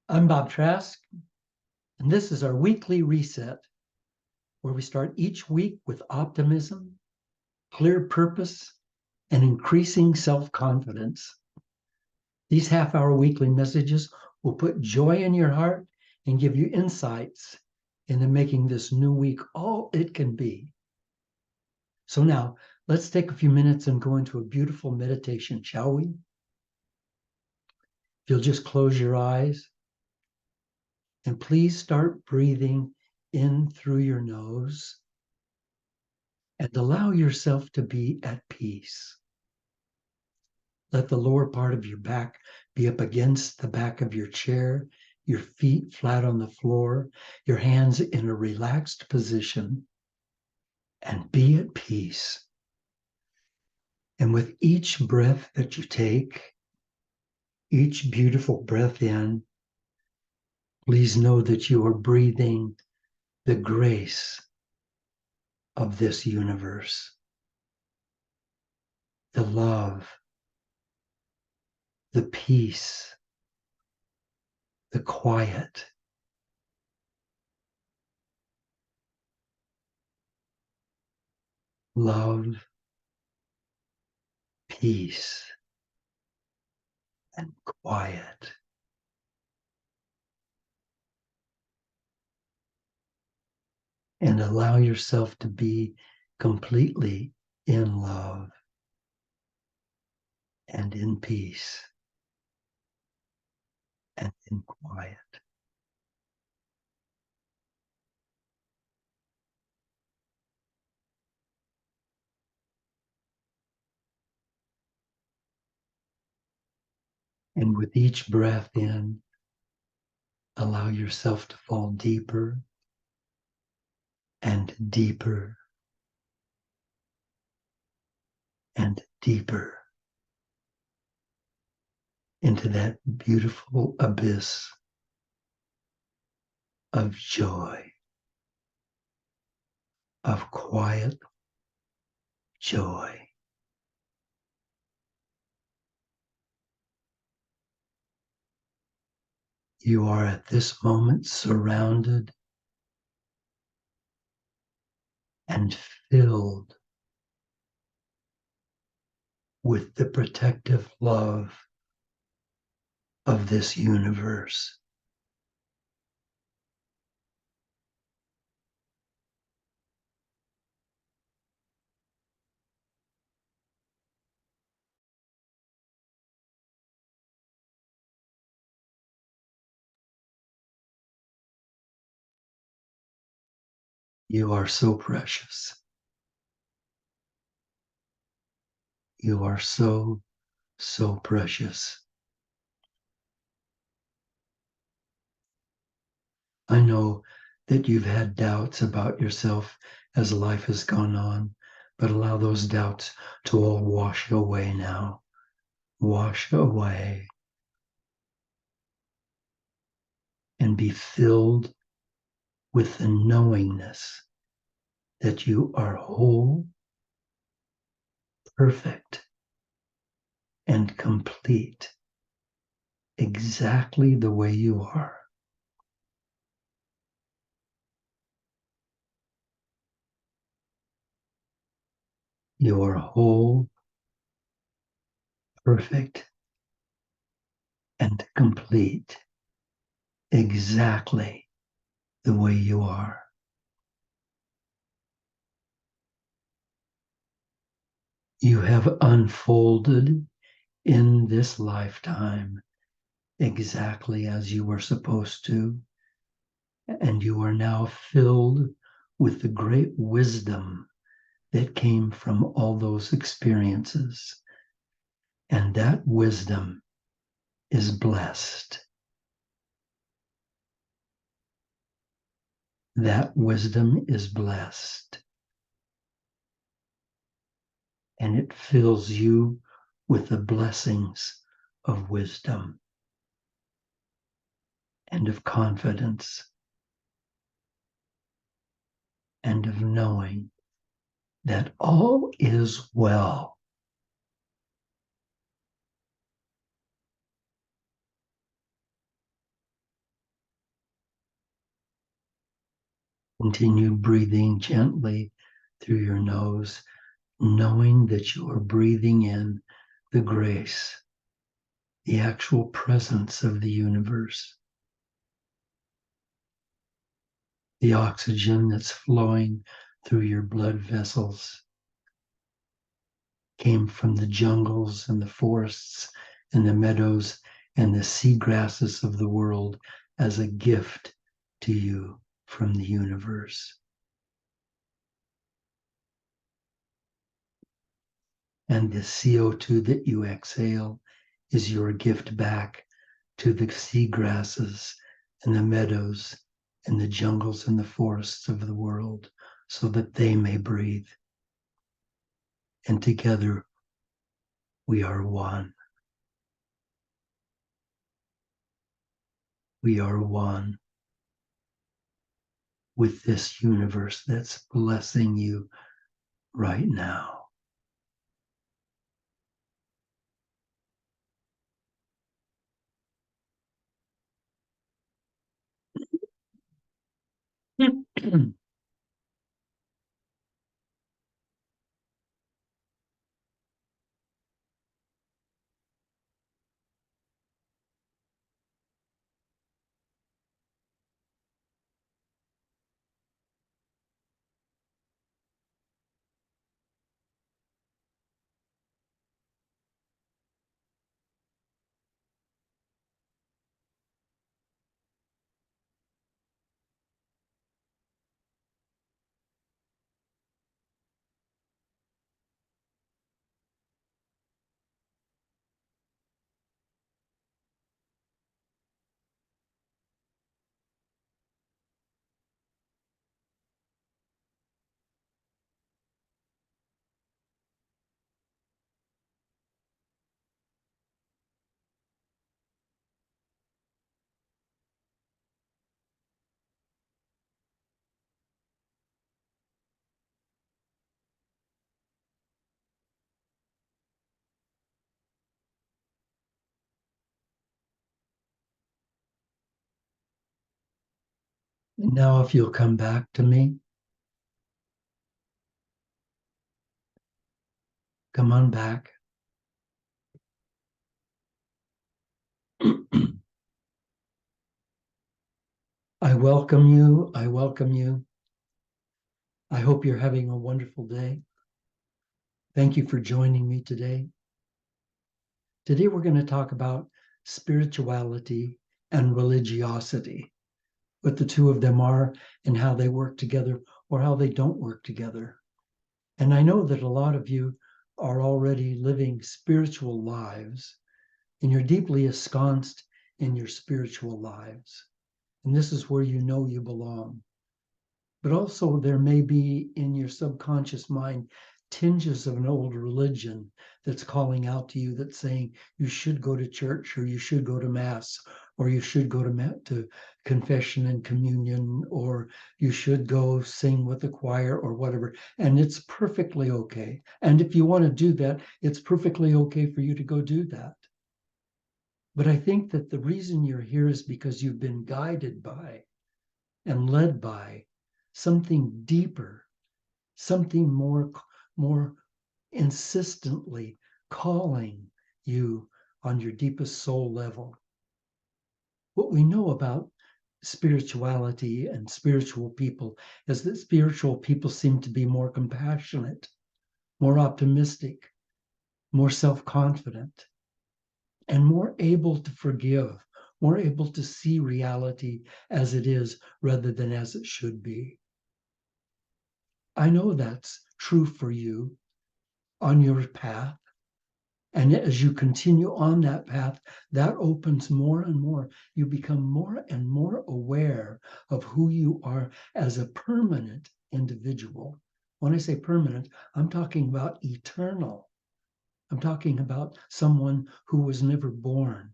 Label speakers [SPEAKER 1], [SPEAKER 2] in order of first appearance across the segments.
[SPEAKER 1] I'm Bob Trask, and this is our weekly reset where we start each week with optimism, clear purpose, and increasing self-confidence. These half-hour weekly messages will put joy in your heart and give you insights into making this new week all it can be. So now, let's take a few minutes and go into a beautiful meditation, shall we? If you'll just close your eyes, and please start breathing in through your nose and allow yourself to be at peace. Let the lower part of your back be up against the back of your chair, your feet flat on the floor, your hands in a relaxed position, and be at peace. And with each breath that you take, each beautiful breath in, please know that you are breathing the grace of this universe, the love, the peace, the quiet. Love, peace, and quiet. And allow yourself to be completely in love and in peace and in quiet. And with each breath in, allow yourself to fall deeper and deeper and deeper into that beautiful abyss of joy, of quiet joy. You are at this moment surrounded and filled with the protective love of this universe. You are so precious. You are so, so precious. I know that you've had doubts about yourself as life has gone on, but allow those doubts to all wash away now. Wash away and be filled with the knowingness that you are whole, perfect, and complete, exactly the way you are. You are whole, perfect, and complete, exactly the way you are. You have unfolded in this lifetime exactly as you were supposed to, and you are now filled with the great wisdom that came from all those experiences. And that wisdom is blessed. That wisdom is blessed. And it fills you with the blessings of wisdom and of confidence and of knowing that all is well. Continue breathing gently through your nose, knowing that you are breathing in the grace, the actual presence of the universe, the oxygen that's flowing through your blood vessels came from the jungles and the forests and the meadows and the sea grasses of the world as a gift to you from the universe. And the CO2 that you exhale is your gift back to the sea grasses and the meadows and the jungles and the forests of the world so that they may breathe. And together we are one. We are one with this universe that's blessing you right now. And now, if you'll come back to me, come on back. I welcome you. I welcome you. I hope you're having a wonderful day. Thank you for joining me today. Today, we're going to talk about spirituality and religiosity, what the two of them are and how they work together or how they don't work together. And I know that a lot of you are already living spiritual lives and you're deeply ensconced in your spiritual lives. And this is where you know you belong. But also, there may be in your subconscious mind tinges of an old religion that's calling out to you, that's saying you should go to church or you should go to mass or you should go to confession and communion or you should go sing with the choir or whatever. And it's perfectly okay. And if you want to do that, it's perfectly okay for you to go do that. But I think that the reason you're here is because you've been guided by and led by something deeper, something more insistently calling you on your deepest soul level. What we know about spirituality and spiritual people is that spiritual people seem to be more compassionate, more optimistic, more self-confident, and more able to forgive, more able to see reality as it is rather than as it should be. I know that's true for you on your path. And as you continue on that path, that opens more and more. You become more and more aware of who you are as a permanent individual. When I say permanent, I'm talking about eternal. I'm talking about someone who was never born.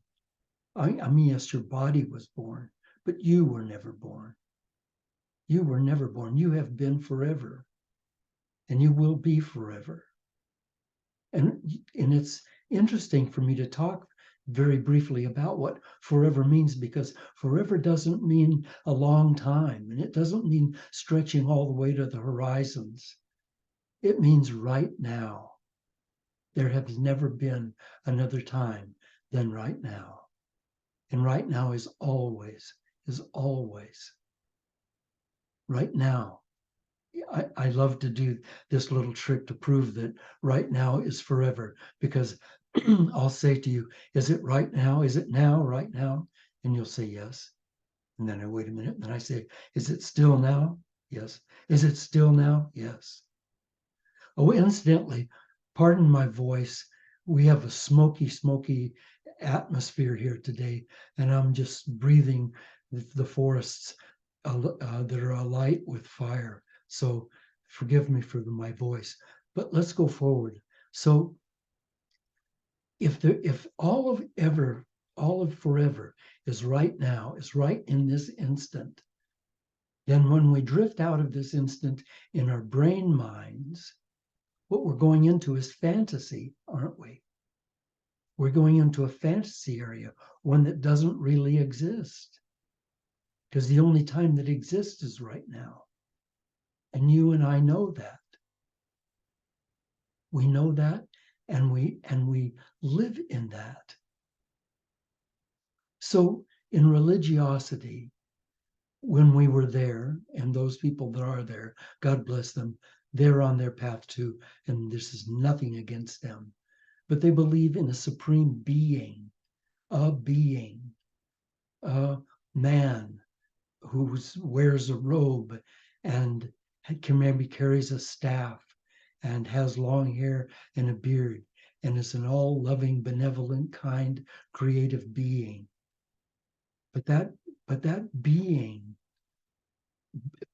[SPEAKER 1] I mean, yes, your body was born, but you were never born. You were never born. You have been forever, and you will be forever. And it's interesting for me to talk very briefly about what forever means, because forever doesn't mean a long time, and it doesn't mean stretching all the way to the horizons. It means right now. There has never been another time than right now. And right now is always. Right now. I love to do this little trick to prove that right now is forever, because I'll say to you, is it right now? Is it now, right now? And you'll say yes. And then I wait a minute, and then I say, is it still now? Yes. Is it still now? Yes. Oh, incidentally, pardon my voice. We have a smoky atmosphere here today, and I'm just breathing the forests that are alight with fire. So forgive me for my voice, but let's go forward. So if all of forever is right now, is right in this instant, then when we drift out of this instant in our brain minds, what we're going into is fantasy, aren't we? We're going into a fantasy area, one that doesn't really exist. Because the only time that exists is right now. And you and I know that. We know that, and we live in that. So in religiosity, when we were there, and those people that are there, God bless them, they're on their path too, and this is nothing against them. But they believe in a supreme being, a man who wears a robe and maybe carries a staff and has long hair and a beard and is an all-loving, benevolent, kind, creative being. But that being,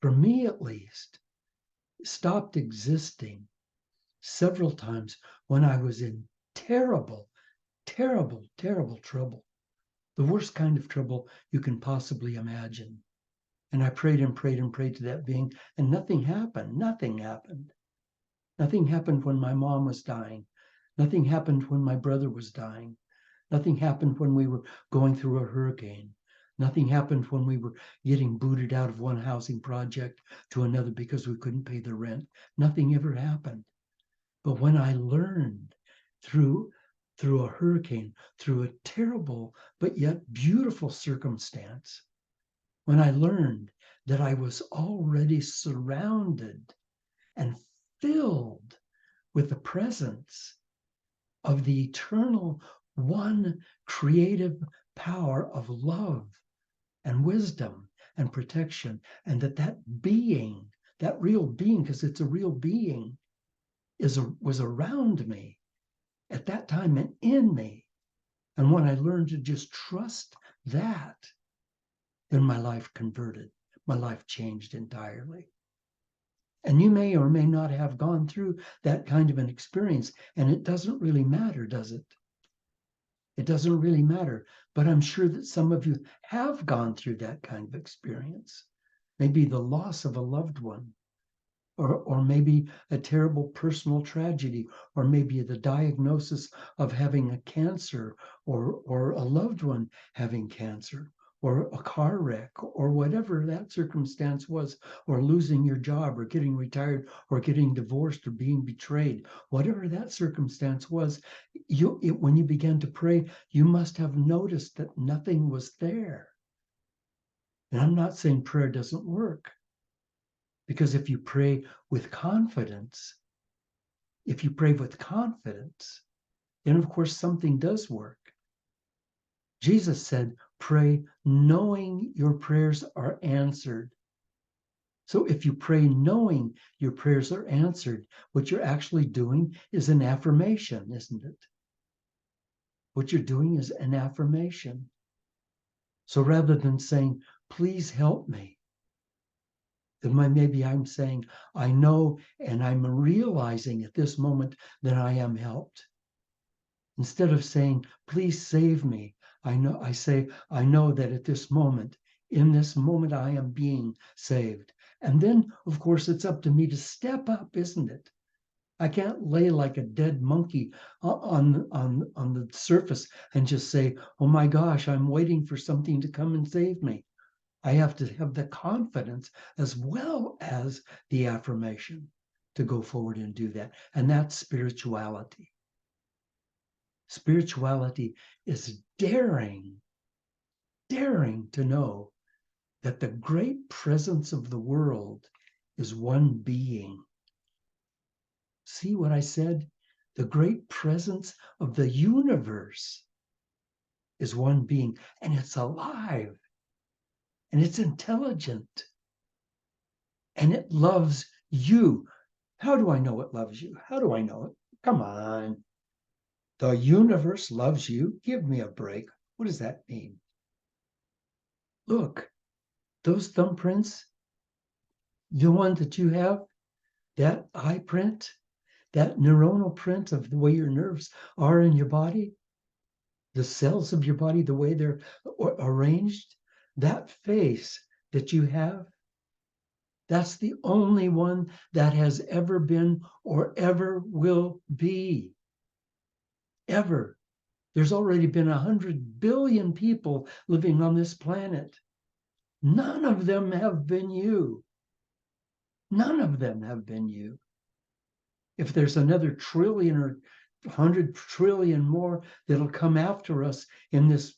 [SPEAKER 1] for me at least, stopped existing several times when I was in terrible trouble. The worst kind of trouble you can possibly imagine. And I prayed and prayed and prayed to that being, and nothing happened. Nothing happened. Nothing happened when my mom was dying. Nothing happened when my brother was dying. Nothing happened when we were going through a hurricane. Nothing happened when we were getting booted out of one housing project to another because we couldn't pay the rent. Nothing ever happened. But when I learned through a hurricane, through a terrible but yet beautiful circumstance, when I learned that I was already surrounded and filled with the presence of the eternal one creative power of love and wisdom and protection, and that being, that real being, because it's a real being, was around me at that time and in me. And when I learned to just trust that, then my life converted. My life changed entirely. And you may or may not have gone through that kind of an experience, and it doesn't really matter, does it? It doesn't really matter. But I'm sure that some of you have gone through that kind of experience. Maybe the loss of a loved one, or maybe a terrible personal tragedy, or maybe the diagnosis of having a cancer, or a loved one having cancer, or a car wreck, or whatever that circumstance was, or losing your job, or getting retired, or getting divorced, or being betrayed, whatever that circumstance was, when you began to pray, you must have noticed that nothing was there. And I'm not saying prayer doesn't work. Because if you pray with confidence, then of course something does work. Jesus said, pray knowing your prayers are answered. So if you pray knowing your prayers are answered, what you're actually doing is an affirmation, isn't it? What you're doing is an affirmation. So rather than saying, please help me, then maybe I'm saying, I know, and I'm realizing at this moment that I am helped. Instead of saying, please save me, I say, I know that at this moment, in this moment, I am being saved. And then, of course, it's up to me to step up, isn't it? I can't lay like a dead monkey on the surface and just say, oh my gosh, I'm waiting for something to come and save me. I have to have the confidence as well as the affirmation to go forward and do that. And that's spirituality. Spirituality is daring to know that the great presence of the world is one being. See what I said? The great presence of the universe is one being, and it's alive, and it's intelligent, and it loves you. How do I know it loves you? How do I know it? Come on. The universe loves you. Give me a break. What does that mean? Look, those thumbprints, the one that you have, that eye print, that neuronal print of the way your nerves are in your body, the cells of your body, the way they're arranged, that face that you have, that's the only one that has ever been or ever will be. Ever. There's already been 100 billion people living on this planet. None of them have been you. None of them have been you. If there's another trillion or 100 trillion more that'll come after us in this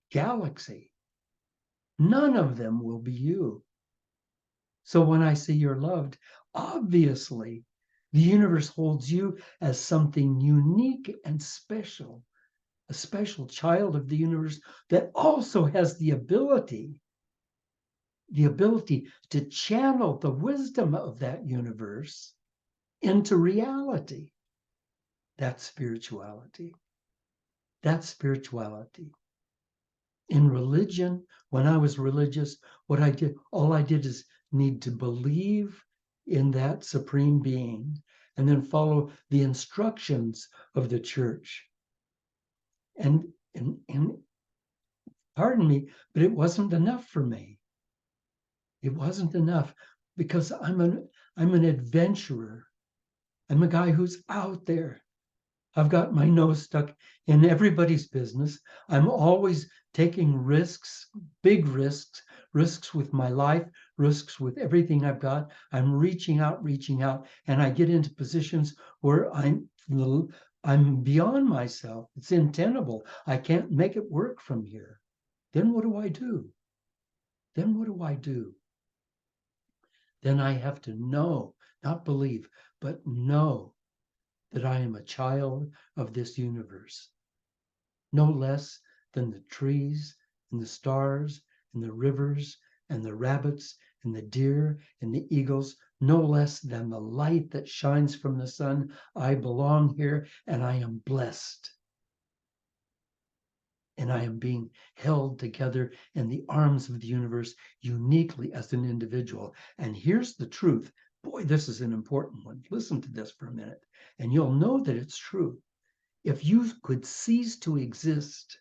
[SPEAKER 1] galaxy, none of them will be you. So when I say you're loved, obviously the universe holds you as something unique and special, a special child of the universe that also has the ability to channel the wisdom of that universe into reality. That's spirituality. That's spirituality. In religion, when I was religious, all I did is need to believe in that supreme being and then follow the instructions of the church. And pardon me, but it wasn't enough for me. It wasn't enough because I'm an adventurer. I'm a guy who's out there. I've got my nose stuck in everybody's business. I'm always taking risks, big risks, risks with my life, risks with everything I've got. I'm reaching out, and I get into positions where I'm beyond myself. It's untenable. I can't make it work from here. Then what do I do? Then what do I do? Then I have to know, not believe, but know that I am a child of this universe, no less than the trees and the stars and the rivers and the rabbits and the deer and the eagles, no less than the light that shines from the sun. I belong here and I am blessed. And I am being held together in the arms of the universe uniquely as an individual. And here's the truth. Boy, this is an important one. Listen to this for a minute, and you'll know that it's true. If you could cease to exist,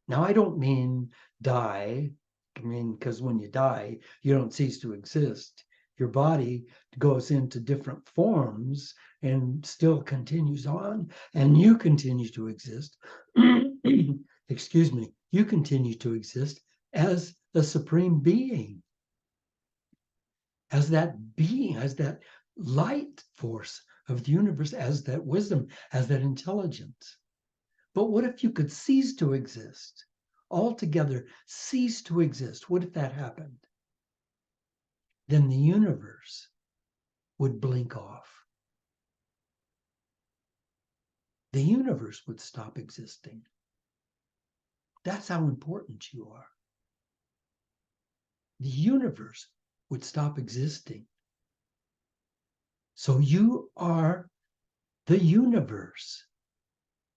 [SPEAKER 1] now I don't mean die, because when you die, you don't cease to exist. Your body goes into different forms and still continues on, and you continue to exist. Excuse me, you continue to exist as the supreme being, as that being, as that light force of the universe, as that wisdom, as that intelligence. But what if you could cease to exist? Altogether cease to exist. What if that happened? Then the universe would blink off. The universe would stop existing. That's how important you are. The universe would stop existing. So you are the universe.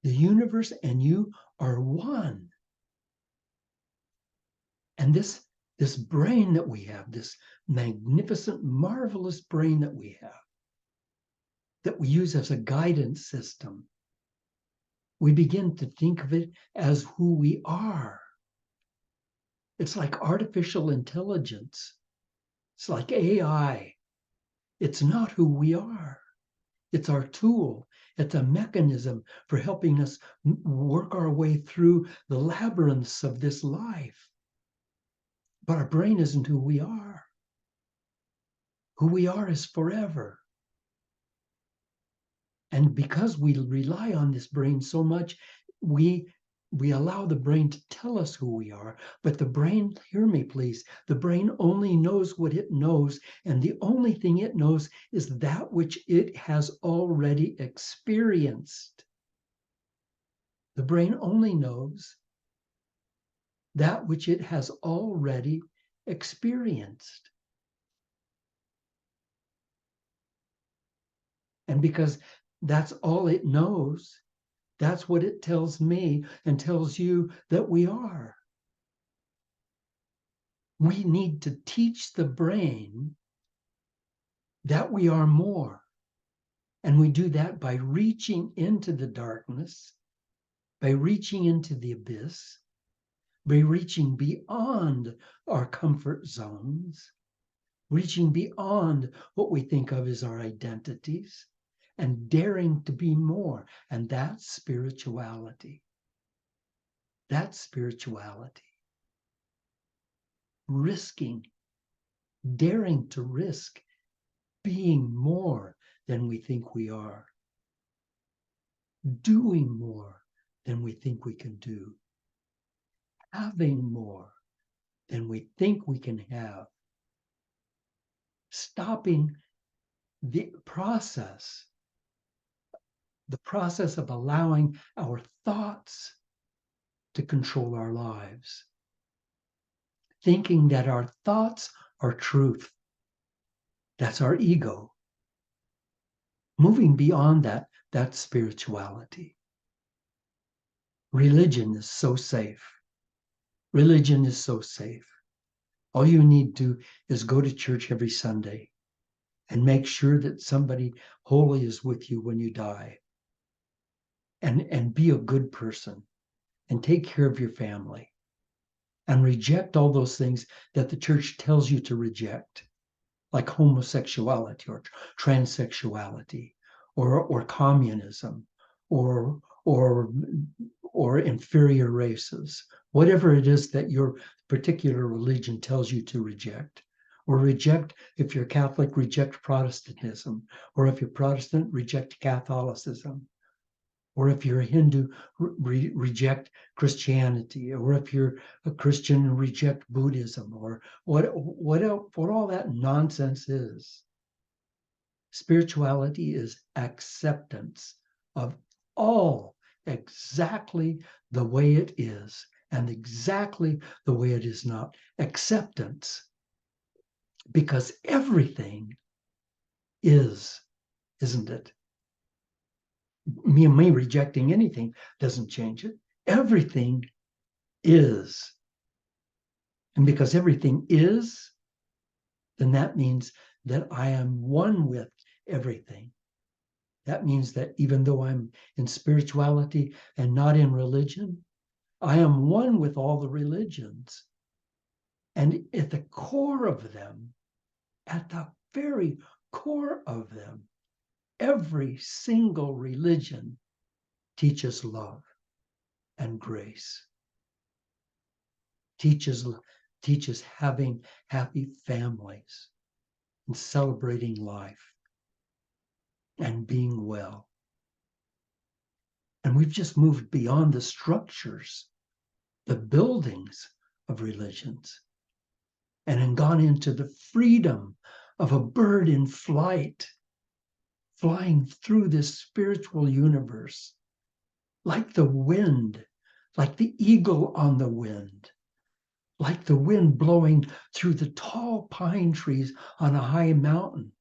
[SPEAKER 1] The universe and you are one. And this brain that we have, this magnificent, marvelous brain that we have, that we use as a guidance system, we begin to think of it as who we are. It's like artificial intelligence. It's like AI. It's not who we are. It's our tool. It's a mechanism for helping us work our way through the labyrinths of this life. But our brain isn't who we are. Who we are is forever. And because we rely on this brain so much, we allow the brain to tell us who we are. But the brain, hear me please, the brain only knows what it knows. And the only thing it knows is that which it has already experienced. The brain only knows that which it has already experienced. And because that's all it knows, that's what it tells me and tells you that we are. We need to teach the brain that we are more. And we do that by reaching into the darkness, by reaching into the abyss, by reaching beyond our comfort zones, reaching beyond what we think of as our identities, and daring to be more. And that's spirituality. That's spirituality. Risking, daring to risk being more than we think we are, doing more than we think we can do, having more than we think we can have, stopping the process of allowing our thoughts to control our lives, thinking that our thoughts are truth. That's our ego. Moving beyond that, that's spirituality. Religion is so safe. Religion is so safe. All you need to do is go to church every Sunday and make sure that somebody holy is with you when you die. And be a good person and take care of your family and reject all those things that the church tells you to reject, like homosexuality or transsexuality or communism or inferior races, whatever it is that your particular religion tells you to reject. Or reject, if you're Catholic, reject Protestantism. Or if you're Protestant, reject Catholicism. Or if you're a Hindu, reject Christianity. Or if you're a Christian, reject Buddhism. Or what all that nonsense is. Spirituality is acceptance of all exactly the way it is and exactly the way it is not. Acceptance. Because everything is, isn't it? Me rejecting anything doesn't change it. Everything is. And because everything is, then that means that I am one with everything. That means that even though I'm in spirituality and not in religion, I am one with all the religions. And at the core of them, at the very core of them, every single religion teaches love and grace, teaches having happy families and celebrating life and being well. And we've just moved beyond the structures, the buildings of religions, and gone into the freedom of a bird in flight, flying through this spiritual universe, like the wind, like the eagle on the wind, like the wind blowing through the tall pine trees on a high mountain,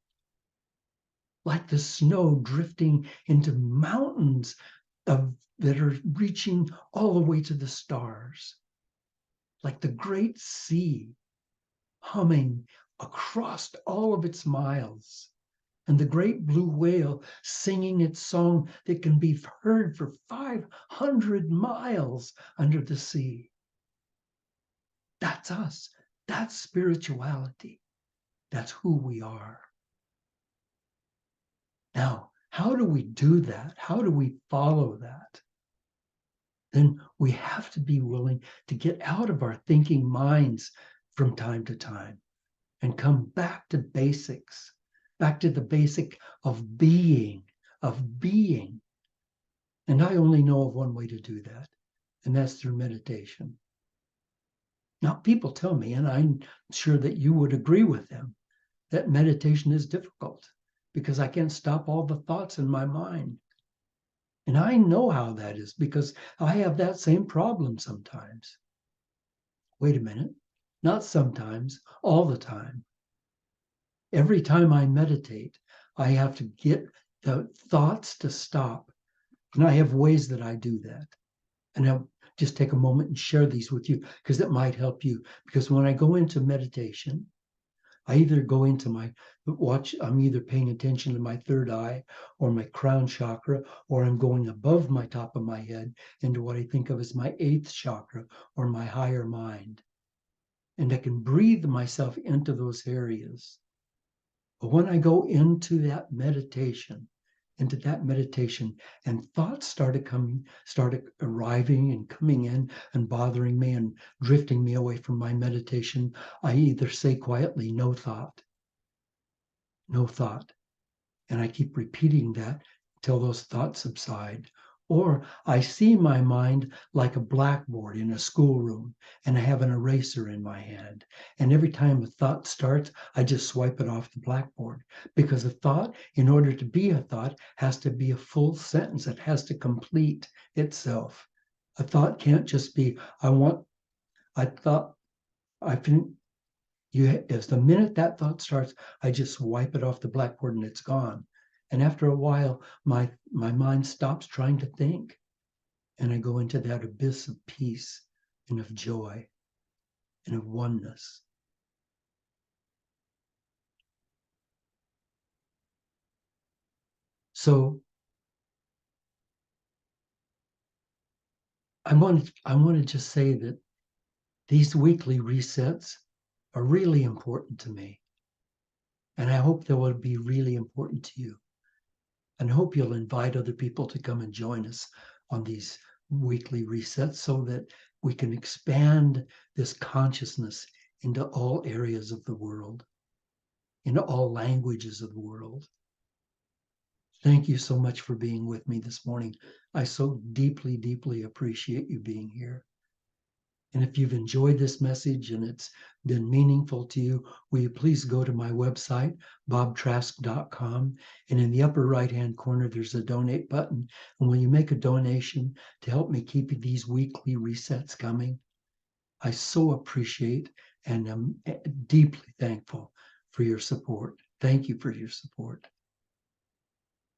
[SPEAKER 1] like the snow drifting into mountains that are reaching all the way to the stars, like the great sea humming across all of its miles, and the great blue whale singing its song that can be heard for 500 miles under the sea. That's us. That's spirituality. That's who we are. Now, how do we do that? How do we follow that? Then we have to be willing to get out of our thinking minds from time to time and come back to basics, back to the basic of being, of being. And I only know of one way to do that, and that's through meditation. Now, people tell me, and I'm sure that you would agree with them, that meditation is difficult because I can't stop all the thoughts in my mind. And I know how that is because I have that same problem sometimes. Wait a minute, not sometimes, all the time. Every time I meditate, I have to get the thoughts to stop. And I have ways that I do that. And I'll just take a moment and share these with you because it might help you. Because when I go into meditation, I either go into my watch, I'm either paying attention to my third eye or my crown chakra, or I'm going above my top of my head into what I think of as my eighth chakra or my higher mind. And I can breathe myself into those areas. But when I go into that meditation, and thoughts started arriving and coming in and bothering me and drifting me away from my meditation, I either say quietly, no thought, no thought. And I keep repeating that until those thoughts subside. Or I see my mind like a blackboard in a schoolroom, and I have an eraser in my hand. And every time a thought starts, I just swipe it off the blackboard. Because a thought, in order to be a thought, has to be a full sentence. It has to complete itself. A thought can't just be, I thought, I think as the minute that thought starts, I just wipe it off the blackboard and it's gone. And after a while, my mind stops trying to think. And I go into that abyss of peace and of joy and of oneness. So I want to just say that these weekly resets are really important to me. And I hope they will be really important to you. And I hope you'll invite other people to come and join us on these weekly resets so that we can expand this consciousness into all areas of the world, into all languages of the world. Thank you so much for being with me this morning. I so deeply, deeply appreciate you being here. And if you've enjoyed this message and it's been meaningful to you, will you please go to my website, bobtrask.com. And in the upper right-hand corner, there's a donate button. And will you make a donation to help me keep these weekly resets coming? I so appreciate and am deeply thankful for your support. Thank you for your support.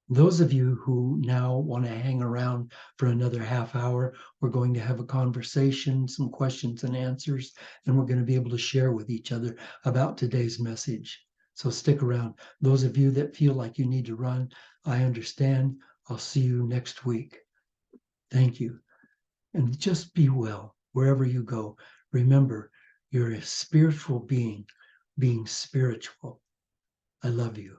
[SPEAKER 1] Those of you who now want to hang around for another half hour, we're going to have a conversation, some questions and answers, and we're going to be able to share with each other about today's message. So stick around. Those of you that feel like you need to run, I understand. I'll see you next week. Thank you. And just be well wherever you go. Remember, you're a spiritual being spiritual. I love you.